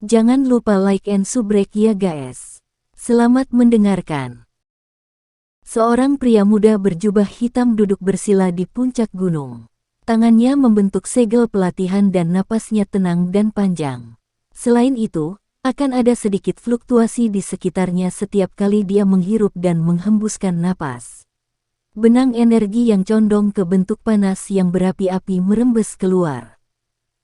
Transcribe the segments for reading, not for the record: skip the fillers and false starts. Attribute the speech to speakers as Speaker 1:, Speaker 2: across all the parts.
Speaker 1: Jangan lupa like and subrek ya guys. Selamat mendengarkan. Seorang pria muda berjubah hitam duduk bersila di puncak gunung. Tangannya membentuk segel pelatihan dan napasnya tenang dan panjang. Selain itu, akan ada sedikit fluktuasi di sekitarnya setiap kali dia menghirup dan menghembuskan napas. Benang energi yang condong ke bentuk panas yang berapi-api merembes keluar.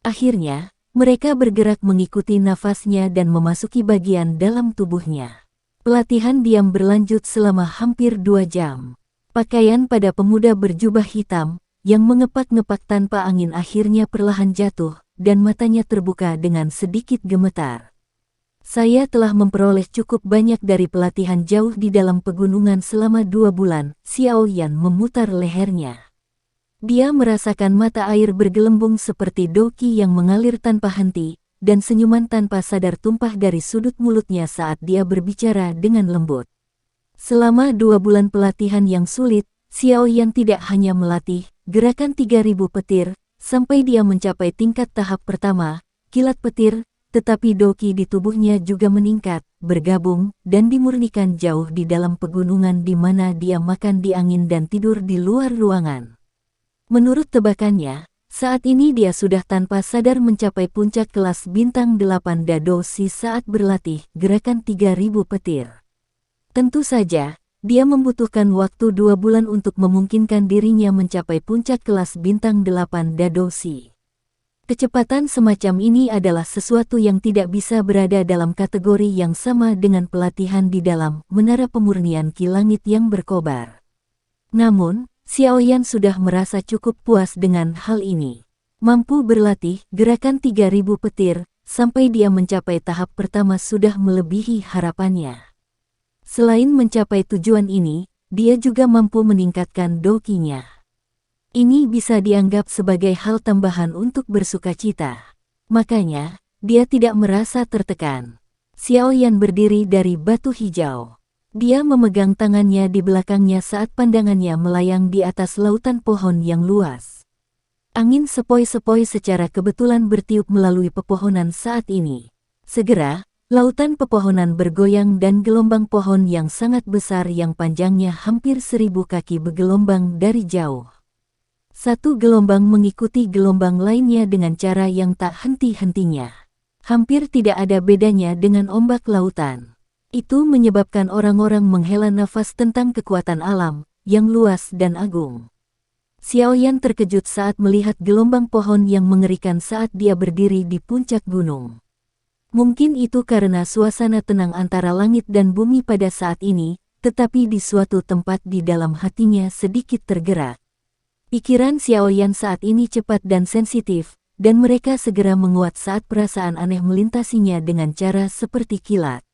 Speaker 1: Akhirnya, mereka bergerak mengikuti nafasnya dan memasuki bagian dalam tubuhnya. Pelatihan diam berlanjut selama hampir 2 jam. Pakaian pada pemuda berjubah hitam, yang mengepak-ngepak tanpa angin akhirnya perlahan jatuh, dan matanya terbuka dengan sedikit gemetar. Saya telah memperoleh cukup banyak dari pelatihan jauh di dalam pegunungan selama 2 bulan, Xiao Yan memutar lehernya. Dia merasakan mata air bergelembung seperti doki yang mengalir tanpa henti, dan senyuman tanpa sadar tumpah dari sudut mulutnya saat dia berbicara dengan lembut. Selama 2 bulan pelatihan yang sulit, Xiao Yan tidak hanya melatih gerakan 3000 petir, sampai dia mencapai tingkat tahap pertama, kilat petir, tetapi doki di tubuhnya juga meningkat, bergabung, dan dimurnikan jauh di dalam pegunungan di mana dia makan di angin dan tidur di luar ruangan. Menurut tebakannya, saat ini dia sudah tanpa sadar mencapai puncak kelas bintang 8 Dadoshi saat berlatih gerakan 3000 petir. Tentu saja, dia membutuhkan waktu 2 bulan untuk memungkinkan dirinya mencapai puncak kelas bintang 8 Dadoshi. Kecepatan semacam ini adalah sesuatu yang tidak bisa berada dalam kategori yang sama dengan pelatihan di dalam menara pemurnian ki langit yang berkobar. Namun, Xiao Yan sudah merasa cukup puas dengan hal ini. Mampu berlatih gerakan 3000 petir, sampai dia mencapai tahap pertama sudah melebihi harapannya. Selain mencapai tujuan ini, dia juga mampu meningkatkan dokinya. Ini bisa dianggap sebagai hal tambahan untuk bersukacita. Makanya, dia tidak merasa tertekan. Xiao Yan berdiri dari batu hijau. Dia memegang tangannya di belakangnya saat pandangannya melayang di atas lautan pohon yang luas. Angin sepoi-sepoi secara kebetulan bertiup melalui pepohonan saat ini. Segera, lautan pepohonan bergoyang dan gelombang pohon yang sangat besar yang panjangnya hampir 1000 kaki bergelombang dari jauh. Satu gelombang mengikuti gelombang lainnya dengan cara yang tak henti-hentinya. Hampir tidak ada bedanya dengan ombak lautan. Itu menyebabkan orang-orang menghela nafas tentang kekuatan alam, yang luas dan agung. Xiao Yan terkejut saat melihat gelombang pohon yang mengerikan saat dia berdiri di puncak gunung. Mungkin itu karena suasana tenang antara langit dan bumi pada saat ini, tetapi di suatu tempat di dalam hatinya sedikit tergerak. Pikiran Xiao Yan saat ini cepat dan sensitif, dan mereka segera menguat saat perasaan aneh melintasinya dengan cara seperti kilat.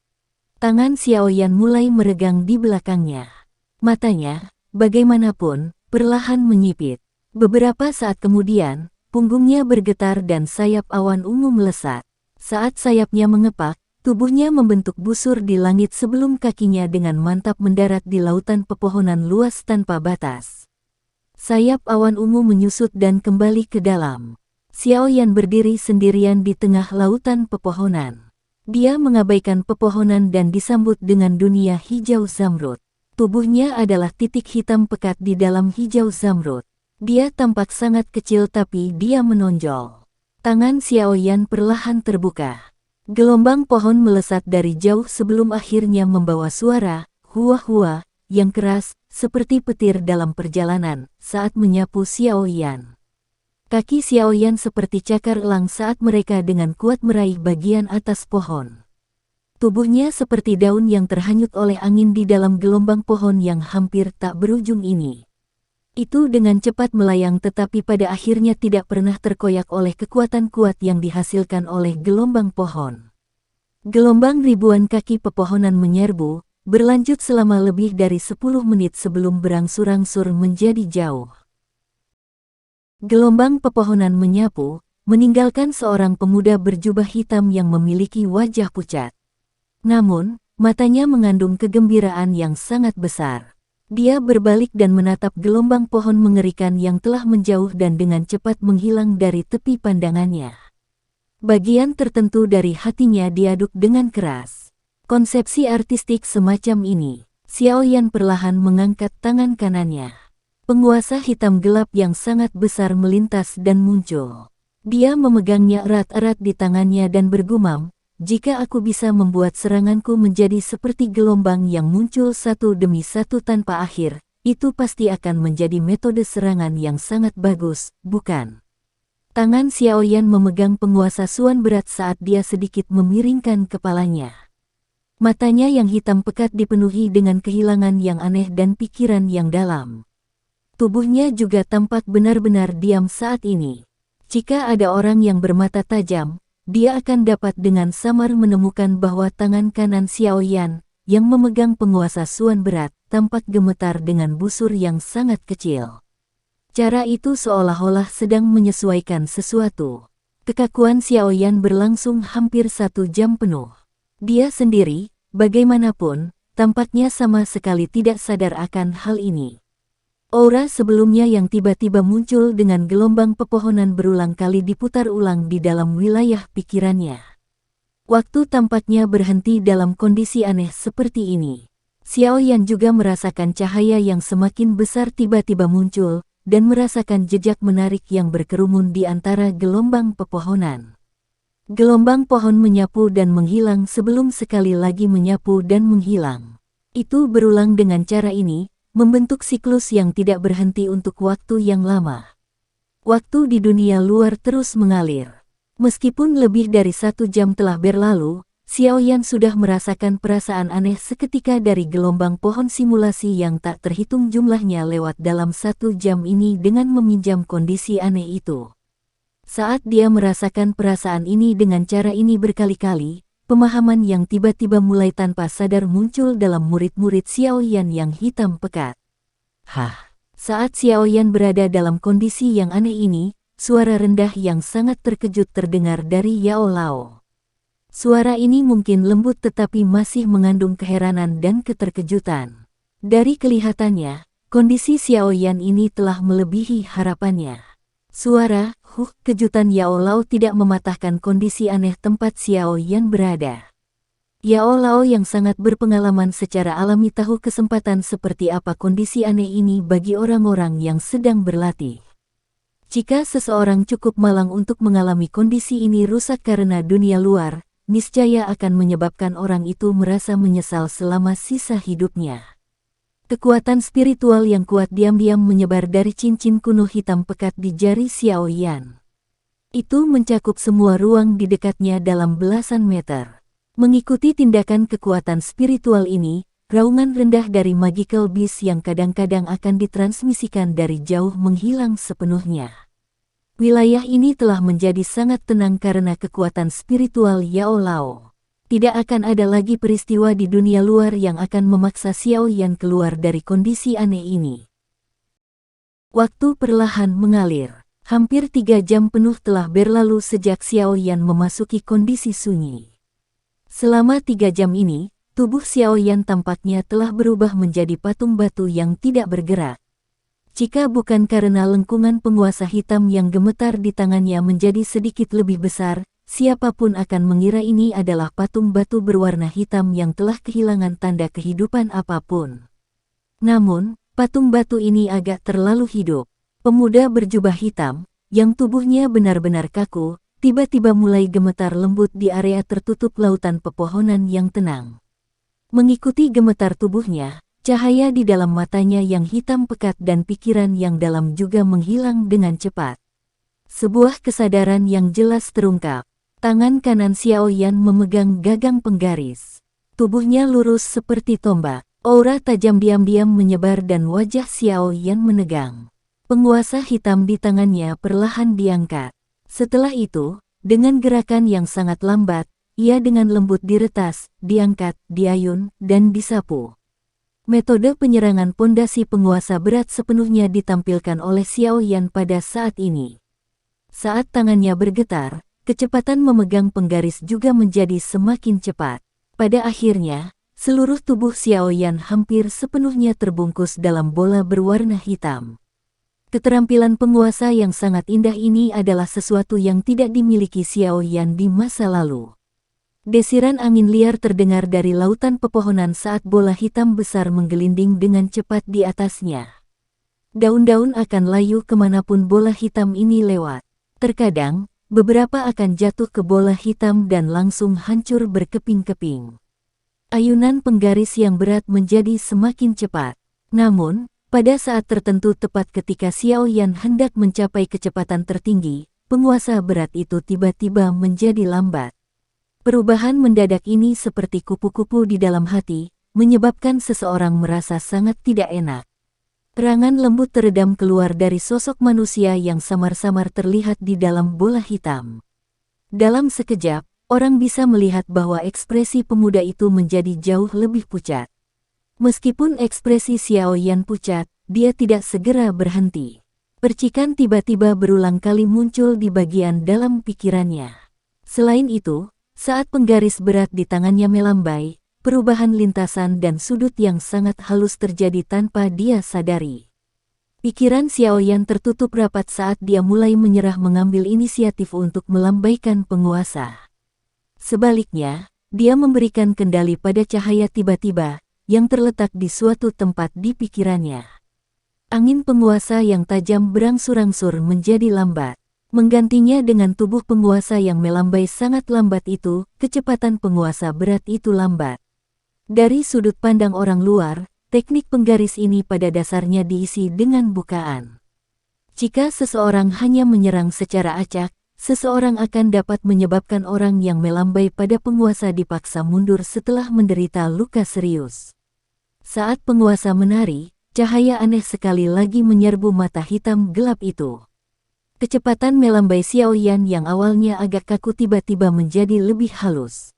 Speaker 1: Tangan Xiao Yan mulai meregang di belakangnya. Matanya, bagaimanapun, perlahan menyipit. Beberapa saat kemudian, punggungnya bergetar dan sayap awan ungu melesat. Saat sayapnya mengepak, tubuhnya membentuk busur di langit sebelum kakinya dengan mantap mendarat di lautan pepohonan luas tanpa batas. Sayap awan ungu menyusut dan kembali ke dalam. Xiao Yan berdiri sendirian di tengah lautan pepohonan. Dia mengabaikan pepohonan dan disambut dengan dunia hijau zamrud. Tubuhnya adalah titik hitam pekat di dalam hijau zamrud. Dia tampak sangat kecil tapi dia menonjol. Tangan Xiao Yan perlahan terbuka. Gelombang pohon melesat dari jauh sebelum akhirnya membawa suara, hua-hua, yang keras, seperti petir dalam perjalanan, saat menyapu Xiao Yan. Kaki Xiao Yan seperti cakar elang saat mereka dengan kuat meraih bagian atas pohon. Tubuhnya seperti daun yang terhanyut oleh angin di dalam gelombang pohon yang hampir tak berujung ini. Itu dengan cepat melayang tetapi pada akhirnya tidak pernah terkoyak oleh kekuatan kuat yang dihasilkan oleh gelombang pohon. Gelombang ribuan kaki pepohonan menyerbu, berlanjut selama lebih dari 10 menit sebelum berangsur-angsur menjadi jauh. Gelombang pepohonan menyapu, meninggalkan seorang pemuda berjubah hitam yang memiliki wajah pucat. Namun, matanya mengandung kegembiraan yang sangat besar. Dia berbalik dan menatap gelombang pohon mengerikan yang telah menjauh dan dengan cepat menghilang dari tepi pandangannya. Bagian tertentu dari hatinya diaduk dengan keras. Konsepsi artistik semacam ini, Xiaoyan perlahan mengangkat tangan kanannya. Penguasa hitam gelap yang sangat besar melintas dan muncul. Dia memegangnya erat-erat di tangannya dan bergumam, "Jika aku bisa membuat seranganku menjadi seperti gelombang yang muncul satu demi satu tanpa akhir, itu pasti akan menjadi metode serangan yang sangat bagus, bukan?" Tangan Xiaoyan memegang penguasa Suan berat saat dia sedikit memiringkan kepalanya. Matanya yang hitam pekat dipenuhi dengan kehilangan yang aneh dan pikiran yang dalam. Tubuhnya juga tampak benar-benar diam saat ini. Jika ada orang yang bermata tajam, dia akan dapat dengan samar menemukan bahwa tangan kanan Xiaoyan, yang memegang penguasa Suan berat, tampak gemetar dengan busur yang sangat kecil. Cara itu seolah-olah sedang menyesuaikan sesuatu. Kekakuan Xiaoyan berlangsung hampir 1 jam penuh. Dia sendiri, bagaimanapun, tampaknya sama sekali tidak sadar akan hal ini. Aura sebelumnya yang tiba-tiba muncul dengan gelombang pepohonan berulang kali diputar ulang di dalam wilayah pikirannya. Waktu tampaknya berhenti dalam kondisi aneh seperti ini. Xiaoyan juga merasakan cahaya yang semakin besar tiba-tiba muncul, dan merasakan jejak menarik yang berkerumun di antara gelombang pepohonan. Gelombang pohon menyapu dan menghilang sebelum sekali lagi menyapu dan menghilang. Itu berulang dengan cara ini, membentuk siklus yang tidak berhenti untuk waktu yang lama. Waktu di dunia luar terus mengalir. Meskipun lebih dari 1 jam telah berlalu, Xiaoyan sudah merasakan perasaan aneh seketika dari gelombang pohon simulasi yang tak terhitung jumlahnya lewat dalam 1 jam ini dengan meminjam kondisi aneh itu. Saat dia merasakan perasaan ini dengan cara ini berkali-kali, pemahaman yang tiba-tiba mulai tanpa sadar muncul dalam murid-murid Xiaoyan yang hitam pekat. Saat Xiaoyan berada dalam kondisi yang aneh ini, suara rendah yang sangat terkejut terdengar dari Yao Lao. Suara ini mungkin lembut tetapi masih mengandung keheranan dan keterkejutan. Dari kelihatannya, kondisi Xiaoyan ini telah melebihi harapannya. Suara, kejutan Yao Lao tidak mematahkan kondisi aneh tempat Xiaoyan berada. Yao Lao yang sangat berpengalaman secara alami tahu kesempatan seperti apa kondisi aneh ini bagi orang-orang yang sedang berlatih. Jika seseorang cukup malang untuk mengalami kondisi ini rusak karena dunia luar, niscaya akan menyebabkan orang itu merasa menyesal selama sisa hidupnya. Kekuatan spiritual yang kuat diam-diam menyebar dari cincin kuno hitam pekat di jari Xiaoyan. Itu mencakup semua ruang di dekatnya dalam belasan meter. Mengikuti tindakan kekuatan spiritual ini, raungan rendah dari magical beast yang kadang-kadang akan ditransmisikan dari jauh menghilang sepenuhnya. Wilayah ini telah menjadi sangat tenang karena kekuatan spiritual Yao Lao. Tidak akan ada lagi peristiwa di dunia luar yang akan memaksa Xiaoyan keluar dari kondisi aneh ini. Waktu perlahan mengalir. Hampir 3 jam penuh telah berlalu sejak Xiaoyan memasuki kondisi sunyi. Selama 3 jam ini, tubuh Xiaoyan tampaknya telah berubah menjadi patung batu yang tidak bergerak. Jika bukan karena lengkungan penguasa hitam yang gemetar di tangannya menjadi sedikit lebih besar, siapapun akan mengira ini adalah patung batu berwarna hitam yang telah kehilangan tanda kehidupan apapun. Namun, patung batu ini agak terlalu hidup. Pemuda berjubah hitam, yang tubuhnya benar-benar kaku, tiba-tiba mulai gemetar lembut di area tertutup lautan pepohonan yang tenang. Mengikuti gemetar tubuhnya, cahaya di dalam matanya yang hitam pekat dan pikiran yang dalam juga menghilang dengan cepat. Sebuah kesadaran yang jelas terungkap. Tangan kanan Xiaoyan memegang gagang penggaris. Tubuhnya lurus seperti tombak. Aura tajam diam-diam menyebar dan wajah Xiaoyan menegang. Penguasa hitam di tangannya perlahan diangkat. Setelah itu, dengan gerakan yang sangat lambat, ia dengan lembut diretas, diangkat, diayun, dan disapu. Metode penyerangan pondasi penguasa berat sepenuhnya ditampilkan oleh Xiaoyan pada saat ini. Saat tangannya bergetar, kecepatan memegang penggaris juga menjadi semakin cepat. Pada akhirnya, seluruh tubuh Xiaoyan hampir sepenuhnya terbungkus dalam bola berwarna hitam. Keterampilan penguasa yang sangat indah ini adalah sesuatu yang tidak dimiliki Xiao Yan di masa lalu. Desiran angin liar terdengar dari lautan pepohonan saat bola hitam besar menggelinding dengan cepat di atasnya. Daun-daun akan layu kemanapun bola hitam ini lewat. Terkadang, beberapa akan jatuh ke bola hitam dan langsung hancur berkeping-keping. Ayunan penggaris yang berat menjadi semakin cepat. Namun, pada saat tertentu tepat ketika Xiao Yan hendak mencapai kecepatan tertinggi, penguasa berat itu tiba-tiba menjadi lambat. Perubahan mendadak ini seperti kupu-kupu di dalam hati, menyebabkan seseorang merasa sangat tidak enak. Terangan lembut teredam keluar dari sosok manusia yang samar-samar terlihat di dalam bola hitam. Dalam sekejap, orang bisa melihat bahwa ekspresi pemuda itu menjadi jauh lebih pucat. Meskipun ekspresi Xiao Yan pucat, dia tidak segera berhenti. Percikan tiba-tiba berulang kali muncul di bagian dalam pikirannya. Selain itu, saat penggaris berat di tangannya melambai, perubahan lintasan dan sudut yang sangat halus terjadi tanpa dia sadari. Pikiran Xiao Yan tertutup rapat saat dia mulai menyerah mengambil inisiatif untuk melambaikan penguasa. Sebaliknya, dia memberikan kendali pada cahaya tiba-tiba yang terletak di suatu tempat di pikirannya. Angin penguasa yang tajam berangsur-angsur menjadi lambat. Menggantinya dengan tubuh penguasa yang melambai sangat lambat itu, kecepatan penguasa berat itu lambat. Dari sudut pandang orang luar, teknik penggaris ini pada dasarnya diisi dengan bukaan. Jika seseorang hanya menyerang secara acak, seseorang akan dapat menyebabkan orang yang melambai pada penguasa dipaksa mundur setelah menderita luka serius. Saat penguasa menari, cahaya aneh sekali lagi menyerbu mata hitam gelap itu. Kecepatan melambai Xiao Yan yang awalnya agak kaku tiba-tiba menjadi lebih halus.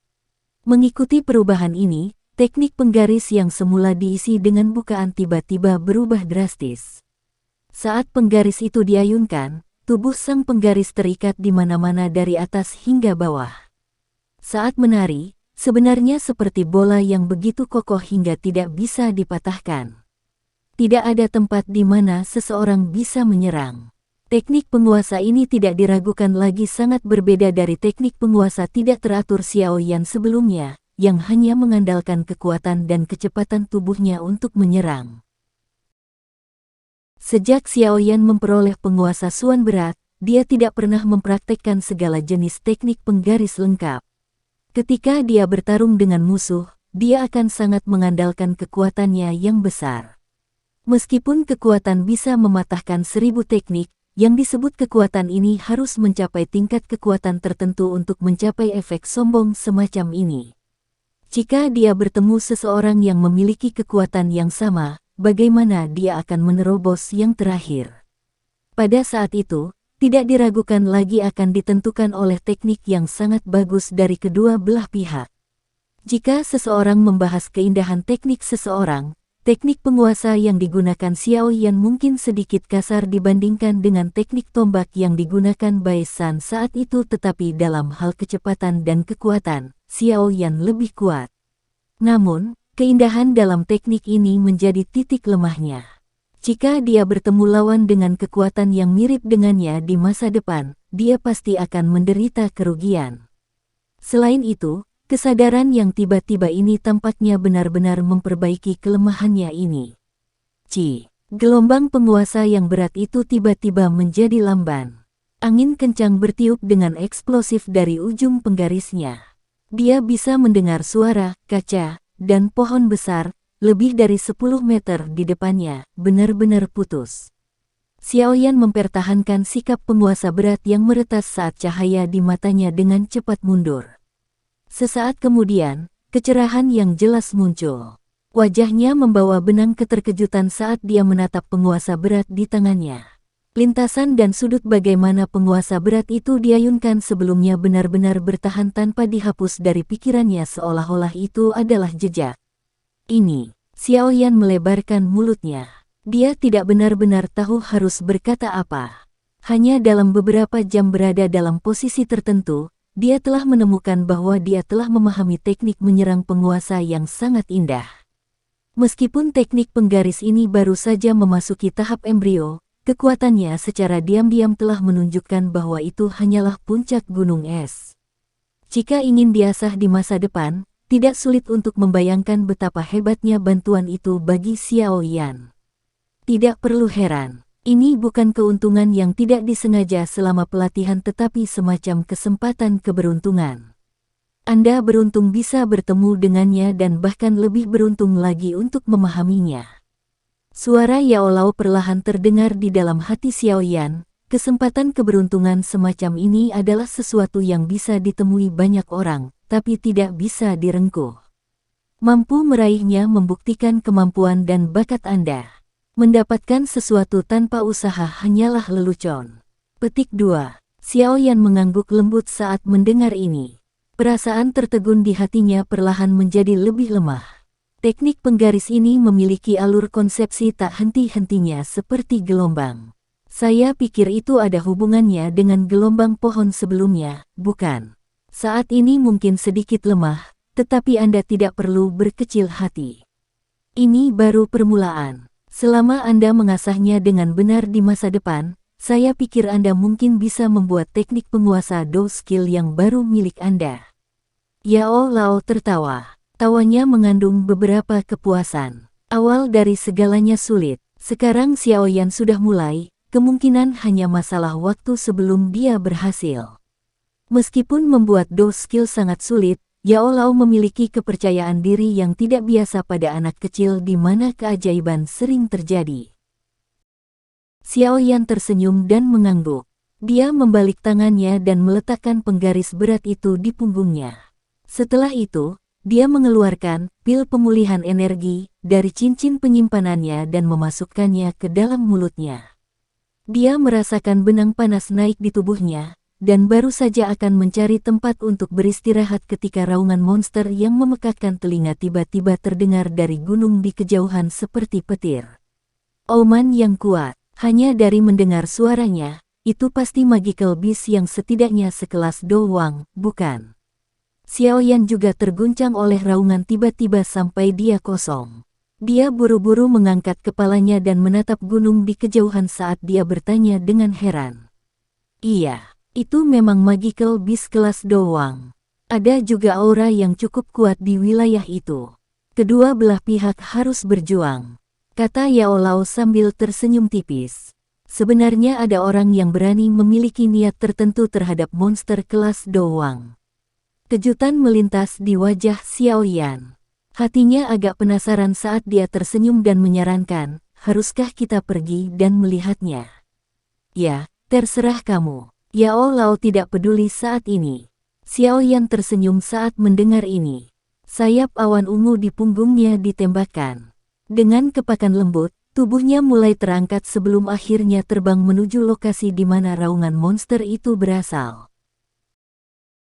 Speaker 1: Mengikuti perubahan ini, teknik penggaris yang semula diisi dengan bukaan tiba-tiba berubah drastis. Saat penggaris itu diayunkan, tubuh sang penggaris terikat di mana-mana dari atas hingga bawah. Saat menari, sebenarnya seperti bola yang begitu kokoh hingga tidak bisa dipatahkan. Tidak ada tempat di mana seseorang bisa menyerang. Teknik penguasa ini tidak diragukan lagi sangat berbeda dari teknik penguasa tidak teratur Xiao Yan sebelumnya, yang hanya mengandalkan kekuatan dan kecepatan tubuhnya untuk menyerang. Sejak Xiao Yan memperoleh penguasa Suan berat, dia tidak pernah mempraktekkan segala jenis teknik penggaris lengkap. Ketika dia bertarung dengan musuh, dia akan sangat mengandalkan kekuatannya yang besar. Meskipun kekuatan bisa mematahkan 1000 teknik, yang disebut kekuatan ini harus mencapai tingkat kekuatan tertentu untuk mencapai efek sombong semacam ini. Jika dia bertemu seseorang yang memiliki kekuatan yang sama, bagaimana dia akan menerobos yang terakhir? Pada saat itu, tidak diragukan lagi akan ditentukan oleh teknik yang sangat bagus dari kedua belah pihak. Jika seseorang membahas keindahan teknik seseorang, teknik penguasa yang digunakan Xiao Yan mungkin sedikit kasar dibandingkan dengan teknik tombak yang digunakan Bai San saat itu, tetapi dalam hal kecepatan dan kekuatan, Xiao Yan lebih kuat. Namun, keindahan dalam teknik ini menjadi titik lemahnya. Jika dia bertemu lawan dengan kekuatan yang mirip dengannya di masa depan, dia pasti akan menderita kerugian. Selain itu, kesadaran yang tiba-tiba ini tampaknya benar-benar memperbaiki kelemahannya ini. Gelombang penguasa yang berat itu tiba-tiba menjadi lamban. Angin kencang bertiup dengan eksplosif dari ujung penggarisnya. Dia bisa mendengar suara, kaca, dan pohon besar, lebih dari 10 meter di depannya, benar-benar putus. Xiao Yan mempertahankan sikap penguasa berat yang meretas saat cahaya di matanya dengan cepat mundur. Sesaat kemudian, kecerahan yang jelas muncul. Wajahnya membawa benang keterkejutan saat dia menatap penguasa berat di tangannya. Lintasan dan sudut bagaimana penguasa berat itu diayunkan sebelumnya benar-benar bertahan tanpa dihapus dari pikirannya seolah-olah itu adalah jejak. Ini, Xiao Yan melebarkan mulutnya. Dia tidak benar-benar tahu harus berkata apa. Hanya dalam beberapa jam berada dalam posisi tertentu, dia telah menemukan bahwa dia telah memahami teknik menyerang penguasa yang sangat indah. Meskipun teknik penggaris ini baru saja memasuki tahap embrio, kekuatannya secara diam-diam telah menunjukkan bahwa itu hanyalah puncak gunung es. Jika ingin diasah di masa depan, tidak sulit untuk membayangkan betapa hebatnya bantuan itu bagi Xiao Yan. Tidak perlu heran, ini bukan keuntungan yang tidak disengaja selama pelatihan tetapi semacam kesempatan keberuntungan. Anda beruntung bisa bertemu dengannya dan bahkan lebih beruntung lagi untuk memahaminya. Suara Yao Lao perlahan terdengar di dalam hati Xiao Yan. Kesempatan keberuntungan semacam ini adalah sesuatu yang bisa ditemui banyak orang, tapi tidak bisa direngkuh. Mampu meraihnya membuktikan kemampuan dan bakat Anda. Mendapatkan sesuatu tanpa usaha hanyalah lelucon. Petik 2. Xiao Yan mengangguk lembut saat mendengar ini. Perasaan tertegun di hatinya perlahan menjadi lebih lemah. Teknik penggaris ini memiliki alur konsepsi tak henti-hentinya seperti gelombang. Saya pikir itu ada hubungannya dengan gelombang pohon sebelumnya, bukan? Saat ini mungkin sedikit lemah, tetapi Anda tidak perlu berkecil hati. Ini baru permulaan. Selama Anda mengasahnya dengan benar di masa depan, saya pikir Anda mungkin bisa membuat teknik penguasa Do skill yang baru milik Anda. Yao Lao tertawa. Tawanya mengandung beberapa kepuasan. Awal dari segalanya sulit. Sekarang Xiao Yan sudah mulai, kemungkinan hanya masalah waktu sebelum dia berhasil. Meskipun membuat Do skill sangat sulit, Yao Lao memiliki kepercayaan diri yang tidak biasa pada anak kecil di mana keajaiban sering terjadi. Xiao Yan tersenyum dan mengangguk. Dia membalik tangannya dan meletakkan penggaris berat itu di punggungnya. Setelah itu, dia mengeluarkan pil pemulihan energi dari cincin penyimpanannya dan memasukkannya ke dalam mulutnya. Dia merasakan benang panas naik di tubuhnya, dan baru saja akan mencari tempat untuk beristirahat ketika raungan monster yang memekakkan telinga tiba-tiba terdengar dari gunung di kejauhan seperti petir. Auman yang kuat, hanya dari mendengar suaranya, itu pasti magical beast yang setidaknya sekelas Do Wang, bukan? Xiao Yan juga terguncang oleh raungan tiba-tiba sampai dia kosong. Dia buru-buru mengangkat kepalanya dan menatap gunung di kejauhan saat dia bertanya dengan heran. Iya, itu memang magical beast kelas Do Wang. Ada juga aura yang cukup kuat di wilayah itu. Kedua belah pihak harus berjuang, kata Yao Lao sambil tersenyum tipis. Sebenarnya ada orang yang berani memiliki niat tertentu terhadap monster kelas Do Wang. Kejutan melintas di wajah Xiao Yan. Hatinya agak penasaran saat dia tersenyum dan menyarankan, haruskah kita pergi dan melihatnya? Ya, terserah kamu. Yao Lao tidak peduli saat ini. Xiao Yan tersenyum saat mendengar ini. Sayap awan ungu di punggungnya ditembakkan. Dengan kepakan lembut, tubuhnya mulai terangkat sebelum akhirnya terbang menuju lokasi di mana raungan monster itu berasal.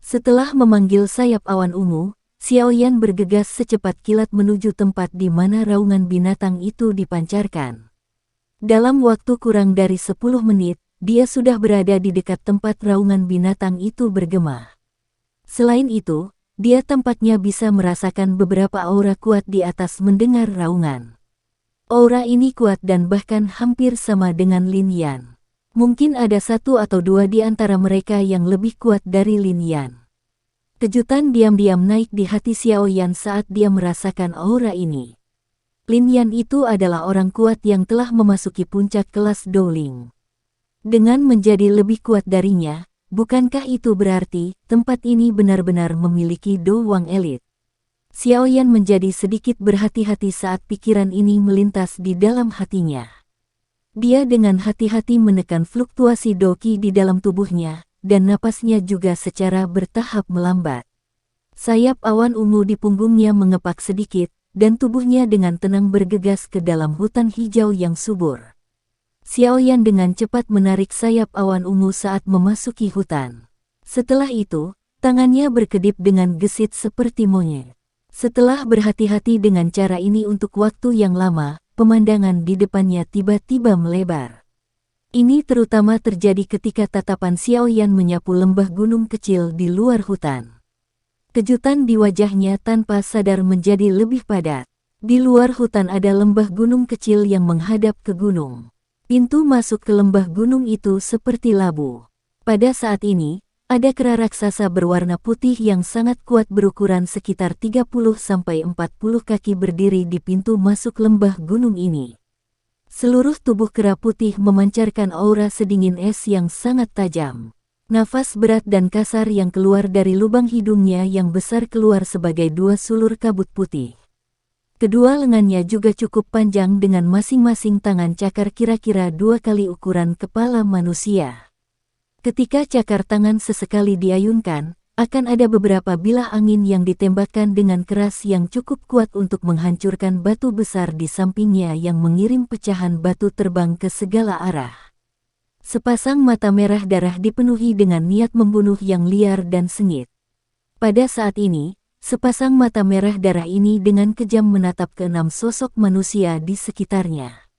Speaker 1: Setelah memanggil sayap awan ungu, Xiao Yan bergegas secepat kilat menuju tempat di mana raungan binatang itu dipancarkan. Dalam waktu kurang dari 10 menit, dia sudah berada di dekat tempat raungan binatang itu bergema. Selain itu, dia tampaknya bisa merasakan beberapa aura kuat di atas mendengar raungan. Aura ini kuat dan bahkan hampir sama dengan Lin Yan. Mungkin ada satu atau dua di antara mereka yang lebih kuat dari Lin Yan. Kejutan diam-diam naik di hati Xiao Yan saat dia merasakan aura ini. Lin Yan itu adalah orang kuat yang telah memasuki puncak kelas Dowling. Dengan menjadi lebih kuat darinya, bukankah itu berarti tempat ini benar-benar memiliki Do Wang elit? Xiao Yan menjadi sedikit berhati-hati saat pikiran ini melintas di dalam hatinya. Dia dengan hati-hati menekan fluktuasi doki di dalam tubuhnya, dan napasnya juga secara bertahap melambat. Sayap awan ungu di punggungnya mengepak sedikit, dan tubuhnya dengan tenang bergegas ke dalam hutan hijau yang subur. Xiao Yan dengan cepat menarik sayap awan ungu saat memasuki hutan. Setelah itu, tangannya berkedip dengan gesit seperti monyet. Setelah berhati-hati dengan cara ini untuk waktu yang lama, pemandangan di depannya tiba-tiba melebar. Ini terutama terjadi ketika tatapan Xiao Yan menyapu lembah gunung kecil di luar hutan. Kejutan di wajahnya tanpa sadar menjadi lebih padat. Di luar hutan ada lembah gunung kecil yang menghadap ke gunung. Pintu masuk ke lembah gunung itu seperti labu. Pada saat ini, ada kera raksasa berwarna putih yang sangat kuat berukuran sekitar 30-40 kaki berdiri di pintu masuk lembah gunung ini. Seluruh tubuh kera putih memancarkan aura sedingin es yang sangat tajam. Nafas berat dan kasar yang keluar dari lubang hidungnya yang besar keluar sebagai dua sulur kabut putih. Kedua lengannya juga cukup panjang dengan masing-masing tangan cakar kira-kira 2 kali ukuran kepala manusia. Ketika cakar tangan sesekali diayunkan, akan ada beberapa bilah angin yang ditembakkan dengan keras yang cukup kuat untuk menghancurkan batu besar di sampingnya yang mengirim pecahan batu terbang ke segala arah. Sepasang mata merah darah dipenuhi dengan niat membunuh yang liar dan sengit. Pada saat ini, sepasang mata merah darah ini dengan kejam menatap keenam sosok manusia di sekitarnya.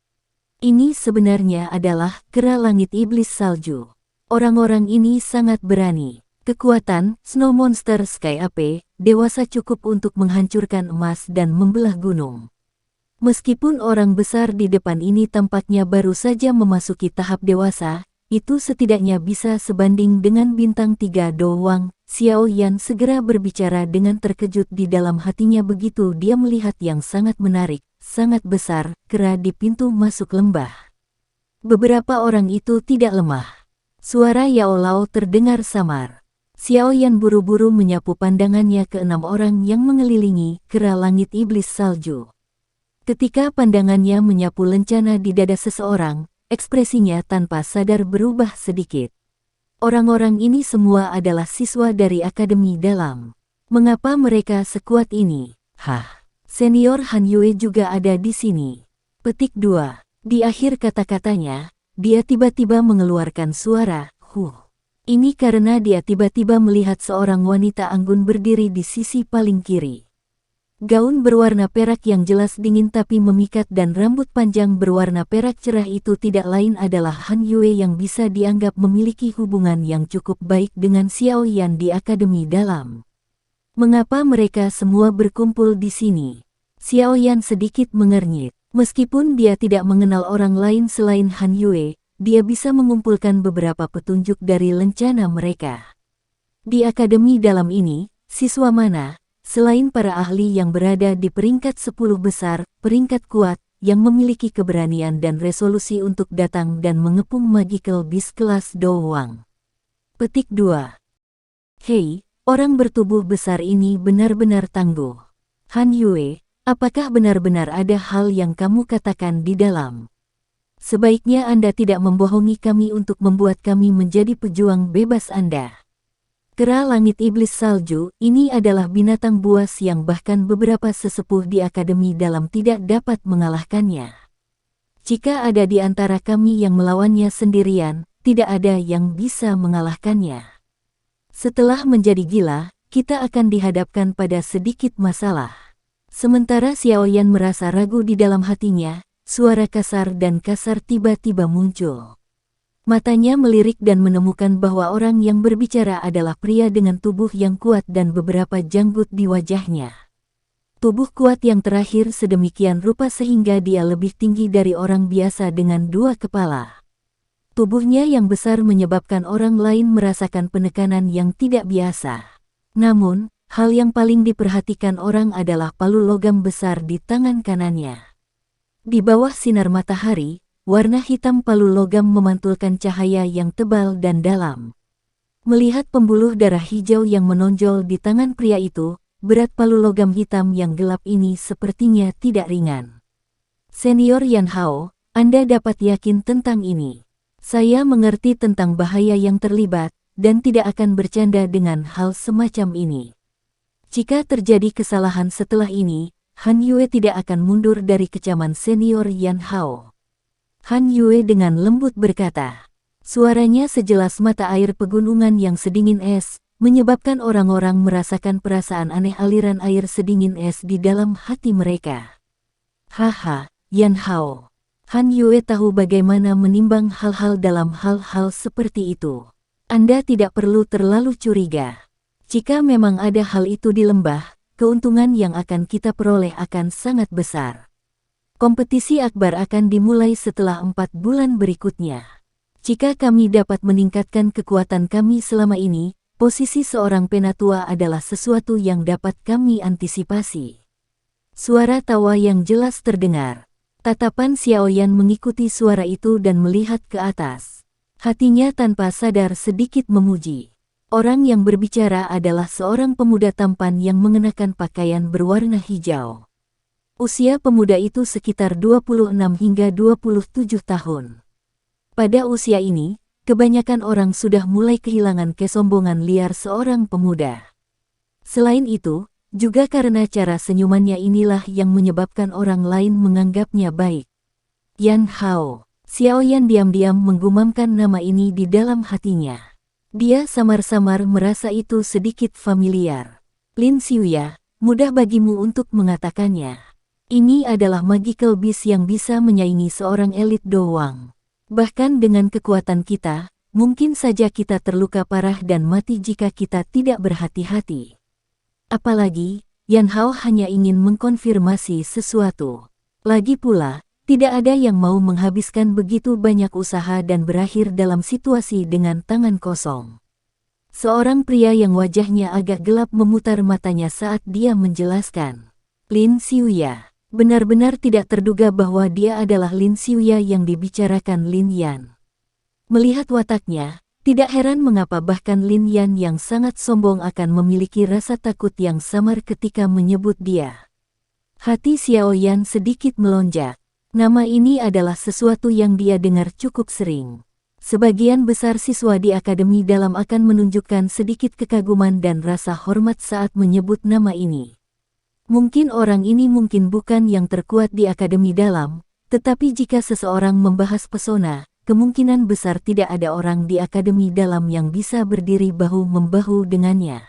Speaker 1: Ini sebenarnya adalah kera langit iblis salju. Orang-orang ini sangat berani. Kekuatan Snow Monster Sky Ape dewasa cukup untuk menghancurkan emas dan membelah gunung. Meskipun orang besar di depan ini tampaknya baru saja memasuki tahap dewasa, itu setidaknya bisa sebanding dengan bintang 3 doang. Xiao Yan segera berbicara dengan terkejut di dalam hatinya begitu dia melihat yang sangat menarik, sangat besar, kera di pintu masuk lembah. Beberapa orang itu tidak lemah. Suara Yao Lao terdengar samar. Xiao Yan buru-buru menyapu pandangannya ke 6 orang yang mengelilingi kera langit iblis salju. Ketika pandangannya menyapu lencana di dada seseorang, ekspresinya tanpa sadar berubah sedikit. Orang-orang ini semua adalah siswa dari Akademi Dalam. Mengapa mereka sekuat ini? Hah, senior Han Yue juga ada di sini. Petik 2. Di akhir kata-katanya, dia tiba-tiba mengeluarkan suara, huh. Ini karena dia tiba-tiba melihat seorang wanita anggun berdiri di sisi paling kiri. Gaun berwarna perak yang jelas dingin tapi memikat dan rambut panjang berwarna perak cerah itu tidak lain adalah Han Yue yang bisa dianggap memiliki hubungan yang cukup baik dengan Xiao Yan di Akademi Dalam. Mengapa mereka semua berkumpul di sini? Xiao Yan sedikit mengernyit. Meskipun dia tidak mengenal orang lain selain Han Yue, dia bisa mengumpulkan beberapa petunjuk dari lencana mereka. Di Akademi Dalam ini, siswa mana, selain para ahli yang berada di peringkat 10 besar, peringkat kuat, yang memiliki keberanian dan resolusi untuk datang dan mengepung Magical Beast kelas doang. Petik 2. Hei, orang bertubuh besar ini benar-benar tangguh. Han Yue, apakah benar-benar ada hal yang kamu katakan di dalam? Sebaiknya Anda tidak membohongi kami untuk membuat kami menjadi pejuang bebas Anda. Kera langit iblis salju, ini adalah binatang buas yang bahkan beberapa sesepuh di Akademi Dalam tidak dapat mengalahkannya. Jika ada di antara kami yang melawannya sendirian, tidak ada yang bisa mengalahkannya. Setelah menjadi gila, kita akan dihadapkan pada sedikit masalah. Sementara Xiao Yan merasa ragu di dalam hatinya, suara kasar dan kasar tiba-tiba muncul. Matanya melirik dan menemukan bahwa orang yang berbicara adalah pria dengan tubuh yang kuat dan beberapa janggut di wajahnya. Tubuh kuat yang terakhir sedemikian rupa sehingga dia lebih tinggi dari orang biasa dengan 2 kepala. Tubuhnya yang besar menyebabkan orang lain merasakan penekanan yang tidak biasa. Namun, hal yang paling diperhatikan orang adalah palu logam besar di tangan kanannya. Di bawah sinar matahari, warna hitam palu logam memantulkan cahaya yang tebal dan dalam. Melihat pembuluh darah hijau yang menonjol di tangan pria itu, berat palu logam hitam yang gelap ini sepertinya tidak ringan. Senior Yan Hao, Anda dapat yakin tentang ini. Saya mengerti tentang bahaya yang terlibat, dan tidak akan bercanda dengan hal semacam ini. Jika terjadi kesalahan setelah ini, Han Yue tidak akan mundur dari kecaman senior Yan Hao. Han Yue dengan lembut berkata. Suaranya sejelas mata air pegunungan yang sedingin es, menyebabkan orang-orang merasakan perasaan aneh aliran air sedingin es di dalam hati mereka. Haha, Yan Hao. Han Yue tahu bagaimana menimbang hal-hal dalam hal-hal seperti itu. Anda tidak perlu terlalu curiga. Jika memang ada hal itu di lembah, keuntungan yang akan kita peroleh akan sangat besar. Kompetisi akbar akan dimulai setelah 4 bulan berikutnya. Jika kami dapat meningkatkan kekuatan kami selama ini, posisi seorang penatua adalah sesuatu yang dapat kami antisipasi. Suara tawa yang jelas terdengar. Tatapan Xiaoyan mengikuti suara itu dan melihat ke atas. Hatinya tanpa sadar sedikit memuji. Orang yang berbicara adalah seorang pemuda tampan yang mengenakan pakaian berwarna hijau. Usia pemuda itu sekitar 26 hingga 27 tahun. Pada usia ini, kebanyakan orang sudah mulai kehilangan kesombongan liar seorang pemuda. Selain itu, juga karena cara senyumannya inilah yang menyebabkan orang lain menganggapnya baik. Yan Hao. Xiaoyan diam-diam menggumamkan nama ini di dalam hatinya. Dia samar-samar merasa itu sedikit familiar. Lin Xiuya, mudah bagimu untuk mengatakannya. Ini adalah magical beast yang bisa menyaingi seorang elit doang. Bahkan dengan kekuatan kita, mungkin saja kita terluka parah dan mati jika kita tidak berhati-hati. Apalagi, Yan Hao hanya ingin mengkonfirmasi sesuatu. Lagi pula, tidak ada yang mau menghabiskan begitu banyak usaha dan berakhir dalam situasi dengan tangan kosong. Seorang pria yang wajahnya agak gelap memutar matanya saat dia menjelaskan. Lin Xiuya. Benar-benar tidak terduga bahwa dia adalah Lin Xiuya yang dibicarakan Lin Yan. Melihat wataknya, tidak heran mengapa bahkan Lin Yan yang sangat sombong akan memiliki rasa takut yang samar ketika menyebut dia. Hati Xiaoyan sedikit melonjak. Nama ini adalah sesuatu yang dia dengar cukup sering. Sebagian besar siswa di akademi dalam akan menunjukkan sedikit kekaguman dan rasa hormat saat menyebut nama ini. Mungkin orang ini mungkin bukan yang terkuat di akademi dalam, tetapi jika seseorang membahas pesona, kemungkinan besar tidak ada orang di akademi dalam yang bisa berdiri bahu-membahu dengannya.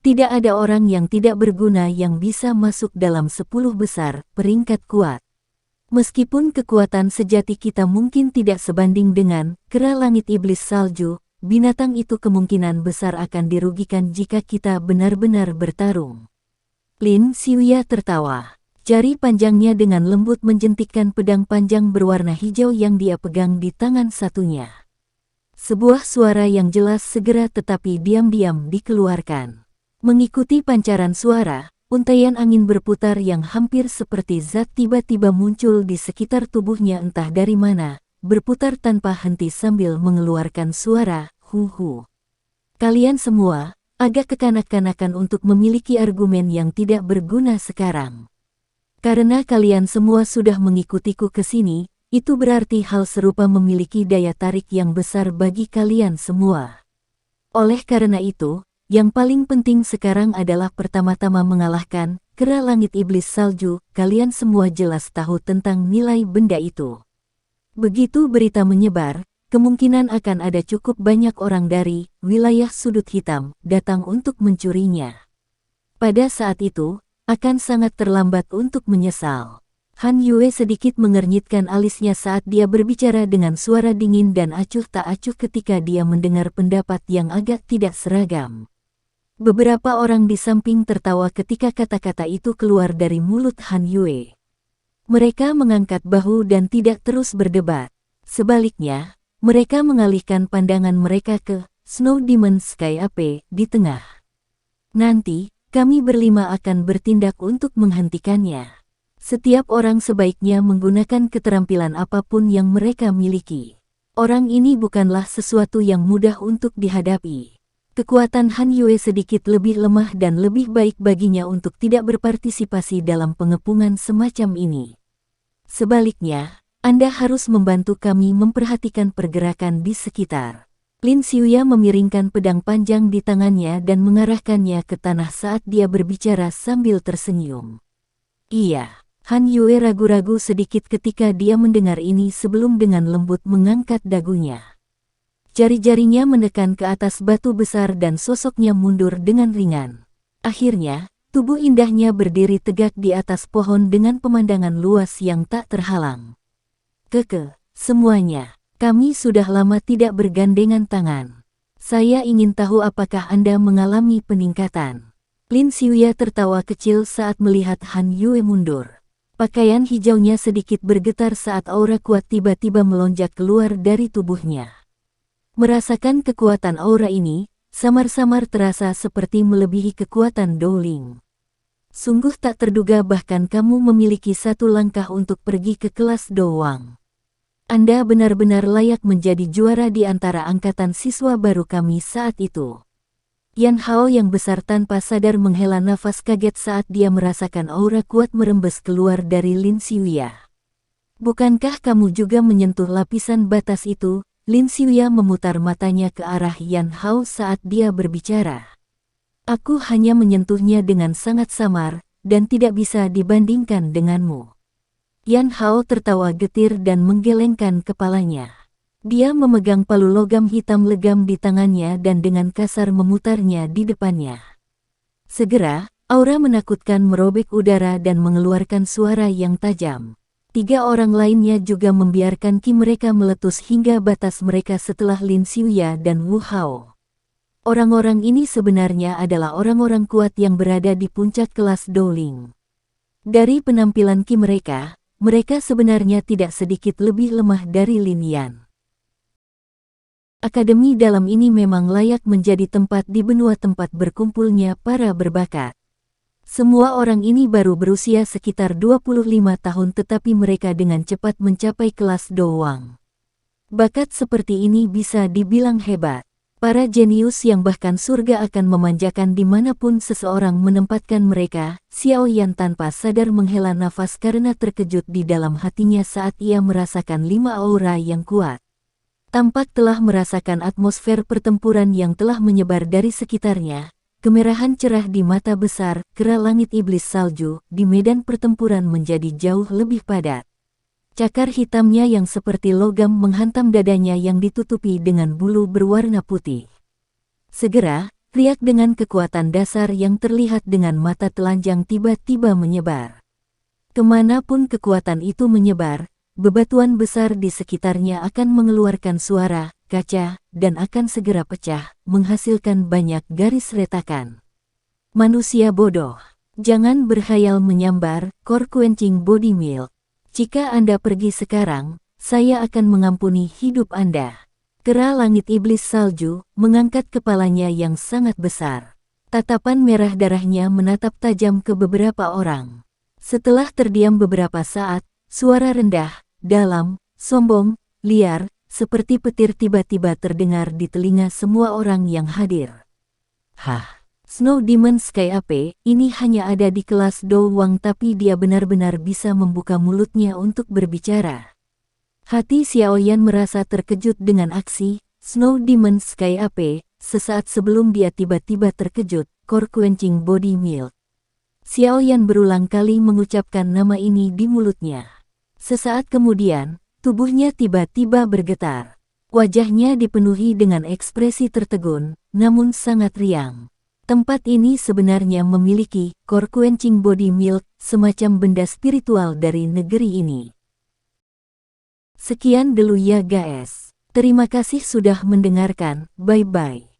Speaker 1: Tidak ada orang yang tidak berguna yang bisa masuk dalam 10 besar peringkat kuat. Meskipun kekuatan sejati kita mungkin tidak sebanding dengan kera langit iblis salju, binatang itu kemungkinan besar akan dirugikan jika kita benar-benar bertarung. Lin Xiuya tertawa. Jari panjangnya dengan lembut menjentikkan pedang panjang berwarna hijau yang dia pegang di tangan satunya. Sebuah suara yang jelas segera tetapi diam-diam dikeluarkan. Mengikuti pancaran suara, untaian angin berputar yang hampir seperti zat tiba-tiba muncul di sekitar tubuhnya entah dari mana, berputar tanpa henti sambil mengeluarkan suara. Huhu. Kalian semua, agak kekanak-kanakan untuk memiliki argumen yang tidak berguna sekarang. Karena kalian semua sudah mengikutiku ke sini, itu berarti hal serupa memiliki daya tarik yang besar bagi kalian semua. Oleh karena itu, yang paling penting sekarang adalah pertama-tama mengalahkan kera langit iblis salju. Kalian semua jelas tahu tentang nilai benda itu. Begitu berita menyebar, kemungkinan akan ada cukup banyak orang dari wilayah sudut hitam datang untuk mencurinya. Pada saat itu, akan sangat terlambat untuk menyesal. Han Yue sedikit mengernyitkan alisnya saat dia berbicara dengan suara dingin dan acuh tak acuh ketika dia mendengar pendapat yang agak tidak seragam. Beberapa orang di samping tertawa ketika kata-kata itu keluar dari mulut Han Yue. Mereka mengangkat bahu dan tidak terus berdebat. Sebaliknya, mereka mengalihkan pandangan mereka ke Snow Demon Sky AP di tengah. Nanti, kami berlima akan bertindak untuk menghentikannya. Setiap orang sebaiknya menggunakan keterampilan apapun yang mereka miliki. Orang ini bukanlah sesuatu yang mudah untuk dihadapi. Kekuatan Han Yue sedikit lebih lemah dan lebih baik baginya untuk tidak berpartisipasi dalam pengepungan semacam ini. Sebaliknya, Anda harus membantu kami memperhatikan pergerakan di sekitar. Lin Xiuya memiringkan pedang panjang di tangannya dan mengarahkannya ke tanah saat dia berbicara sambil tersenyum. Iya, Han Yue ragu-ragu sedikit ketika dia mendengar ini sebelum dengan lembut mengangkat dagunya. Jari-jarinya menekan ke atas batu besar dan sosoknya mundur dengan ringan. Akhirnya, tubuh indahnya berdiri tegak di atas pohon dengan pemandangan luas yang tak terhalang. Semuanya, kami sudah lama tidak bergandengan tangan. Saya ingin tahu apakah Anda mengalami peningkatan. Lin Xiuya tertawa kecil saat melihat Han Yue mundur. Pakaian hijaunya sedikit bergetar saat aura kuat tiba-tiba melonjak keluar dari tubuhnya. Merasakan kekuatan aura ini, samar-samar terasa seperti melebihi kekuatan Dowling. Sungguh tak terduga bahkan kamu memiliki satu langkah untuk pergi ke kelas Dowang. Anda benar-benar layak menjadi juara di antara angkatan siswa baru kami saat itu. Yan Hao yang besar tanpa sadar menghela nafas kaget saat dia merasakan aura kuat merembes keluar dari Lin Xiuya. Bukankah kamu juga menyentuh lapisan batas itu? Lin Xiuya memutar matanya ke arah Yan Hao saat dia berbicara. Aku hanya menyentuhnya dengan sangat samar, dan tidak bisa dibandingkan denganmu. Yan Hao tertawa getir dan menggelengkan kepalanya. Dia memegang palu logam hitam legam di tangannya dan dengan kasar memutarnya di depannya. Segera, aura menakutkan merobek udara dan mengeluarkan suara yang tajam. 3 orang lainnya juga membiarkan ki mereka meletus hingga batas mereka setelah Lin Xiuya dan Wu Hao. Orang-orang ini sebenarnya adalah orang-orang kuat yang berada di puncak kelas Dowling. Dari penampilan ki mereka sebenarnya tidak sedikit lebih lemah dari Lin Yan. Akademi dalam ini memang layak menjadi tempat di benua tempat berkumpulnya para berbakat. Semua orang ini baru berusia sekitar 25 tahun tetapi mereka dengan cepat mencapai kelas Dowang. Bakat seperti ini bisa dibilang hebat. Para jenius yang bahkan surga akan memanjakan dimanapun seseorang menempatkan mereka. Xiao Yan tanpa sadar menghela nafas karena terkejut di dalam hatinya saat ia merasakan 5 aura yang kuat. Tampak telah merasakan atmosfer pertempuran yang telah menyebar dari sekitarnya. Kemerahan cerah di mata besar, kera langit iblis salju, di medan pertempuran menjadi jauh lebih padat. Cakar hitamnya yang seperti logam menghantam dadanya yang ditutupi dengan bulu berwarna putih. Segera, riak dengan kekuatan dasar yang terlihat dengan mata telanjang tiba-tiba menyebar. Kemanapun kekuatan itu menyebar, bebatuan besar di sekitarnya akan mengeluarkan suara, kaca, dan akan segera pecah, menghasilkan banyak garis retakan. Manusia bodoh. Jangan berkhayal menyambar, Core Quenching Body Milk. Jika Anda pergi sekarang, saya akan mengampuni hidup Anda. Kera langit iblis salju, mengangkat kepalanya yang sangat besar. Tatapan merah darahnya menatap tajam ke beberapa orang. Setelah terdiam beberapa saat, suara rendah, dalam, sombong, liar, seperti petir tiba-tiba terdengar di telinga semua orang yang hadir. Hah, Snow Demon Sky AP, ini hanya ada di kelas Dowang tapi dia benar-benar bisa membuka mulutnya untuk berbicara. Hati Xiao Yan merasa terkejut dengan aksi Snow Demon Sky AP, sesaat sebelum dia tiba-tiba terkejut, Core Quenching Body Milk. Xiao Yan berulang kali mengucapkan nama ini di mulutnya. Sesaat kemudian, tubuhnya tiba-tiba bergetar. Wajahnya dipenuhi dengan ekspresi tertegun, namun sangat riang. Tempat ini sebenarnya memiliki Core Quenching Body Milk, semacam benda spiritual dari negeri ini. Sekian dulu ya guys. Terima kasih sudah mendengarkan, bye-bye.